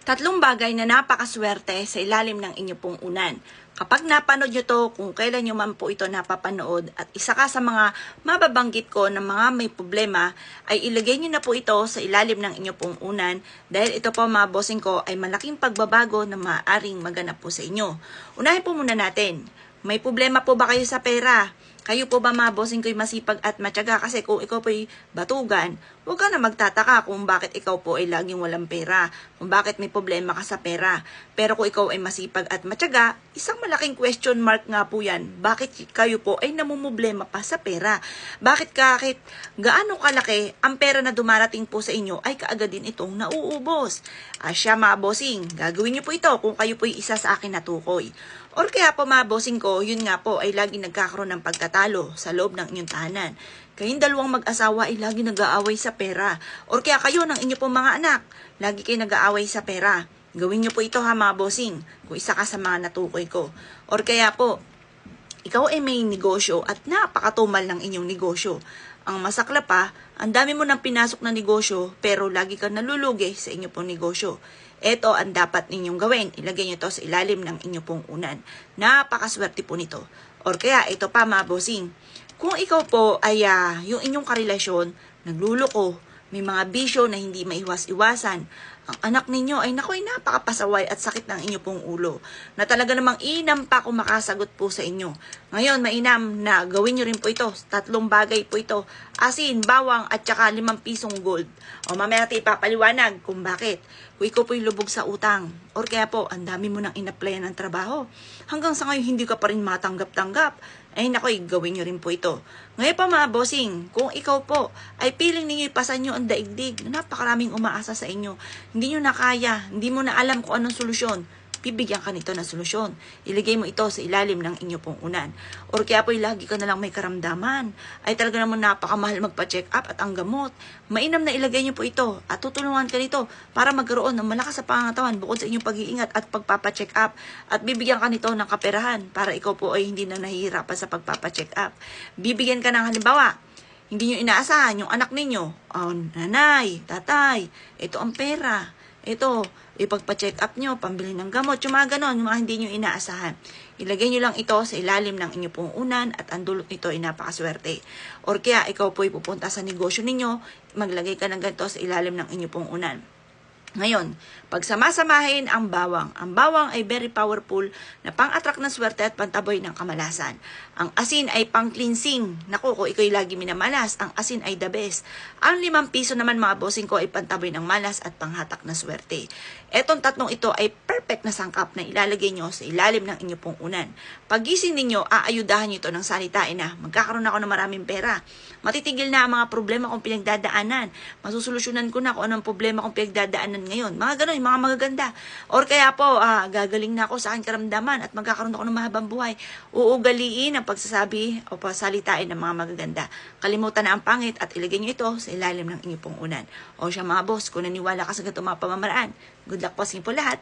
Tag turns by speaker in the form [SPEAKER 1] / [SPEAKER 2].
[SPEAKER 1] Tatlong bagay na napakaswerte sa ilalim ng inyo pong unan. Kapag napanood nyo to, kung kailan nyo man po ito napapanood at isa ka sa mga mababanggit ko ng mga may problema, ay ilagay nyo na po ito sa ilalim ng inyo pong unan dahil ito po mga bossing ko ay malaking pagbabago na maaaring maganap po sa inyo. Unahin po muna natin, may problema po ba kayo sa pera? Kayo po ba mga bossing ko'y masipag at matyaga? Kasi kung ikaw po'y batugan, huwag ka na magtataka kung bakit ikaw po ay laging walang pera, kung bakit may problema ka sa pera. Pero kung ikaw ay masipag at matyaga, isang malaking question mark nga po yan. Bakit kayo po ay namumblema pa sa pera? Bakit kahit gaano kalaki ang pera na dumarating po sa inyo ay kaagad din itong nauubos? Siya mga bossing, gagawin niyo po ito kung kayo po'y isa sa akin natukoy. Or kaya po mga bossing ko, yun nga po ay lagi nagkakaroon ng pagkatalo sa loob ng inyong tahanan. Kayong dalawang mag-asawa ay lagi nag-aaway sa pera. Or kaya kayo ng inyo pong mga anak, lagi kayo nag-aaway sa pera. Gawin nyo po ito ha mga bossing, kung isa ka sa mga natukoy ko. Or kaya po, ikaw ay may negosyo at napakatumal ng inyong negosyo. Ang masakla pa, ang dami mo nang pinasok na negosyo pero lagi kang nalulugi sa inyo pong negosyo. Ito ang dapat ninyong gawin. Ilagay nyo ito sa ilalim ng inyo pong unan. Napakaswerte po nito. Or kaya ito pa mga bossing. Kung ikaw po ay yung inyong karelasyon, nagluloko, may mga bisyo na hindi maiwas-iwasan, ang anak ninyo ay nakoy napakapasaway at sakit ng inyo pong ulo, na talaga namang inam pa kung makasagot po sa inyo. Ngayon, mainam na gawin nyo rin po ito. Tatlong bagay po ito. Asin, bawang at saka 5 pisong gold. O mamaya natin ipapaliwanag kung bakit. Kung ikaw po'y lubog sa utang, or kaya po, ang dami mo nang in-applyan ng trabaho, hanggang sa ngayon hindi ka pa rin matanggap-tanggap, ay nakoy, gawin nyo rin po ito. Ngayon pa mga bossing, kung ikaw po ay piling ninyo ipasan nyo ang daigdig na napakaraming umaasa sa inyo, hindi nyo na kaya, hindi mo na alam kung anong solusyon, bibigyan ka nito ng solusyon. Iligay mo ito sa ilalim ng inyo pong unan. Or kaya po'y lagi ka na lang may karamdaman, ay talaga naman napakamahal magpa-check up at ang gamot. Mainam na ilagay nyo po ito at tutulungan ka nito para magkaroon ng malakas sa pangangatawan bukod sa inyong pag-iingat at pagpapa-check up. At bibigyan ka nito ng kaperahan para ikaw po ay hindi na nahihirapan sa pagpapa-check up. Bibigyan ka ng halimbawa, hindi nyo inaasahan yung anak ninyo, nanay, tatay, ito ang pera. Ito, ipagpa-check up nyo, pambili ng gamot, yung mga ganon, yung mga hindi nyo inaasahan. Ilagay nyo lang ito sa ilalim ng inyo pong unan at ang dulot nito ay napakaswerte. Or kaya, ikaw po ay pupunta sa negosyo ninyo, maglagay ka ng ganito sa ilalim ng inyo pong unan. Ngayon, pag samasamahin ang bawang. Ang bawang ay very powerful na pang-attract ng swerte at pantaboy ng kamalasan. Ang asin ay pang-cleansing. Naku, kung iko'y lagi minamalas, ang asin ay the best. Ang 5 piso naman mga bossing ko ay pantaboy ng malas at panghatak na swerte. Etong tatlong ito ay perfect na sangkap na ilalagay nyo sa ilalim ng inyo pong unan. Pagising ninyo, aayudahan nyo ito ng salitain na magkakaroon ako ng maraming pera. Matitigil na ang mga problema kong pinagdadaanan. Masusolusyonan ko na kung anong problema kong pinagdadaanan ngayon. Mga ganun, mga magaganda. Or kaya po, gagaling na ako sa aking karamdaman at magkakaroon ako ng mahabang buhay. Uugaliin ang pagsasabi o pasalitain ng mga magaganda. Kalimutan na ang pangit at ilagay nyo ito sa ilalim ng inyong pong unan. O siya mga boss, kung naniwala ka sa ganitong mga pamamaraan, good luck po sa inyo po lahat.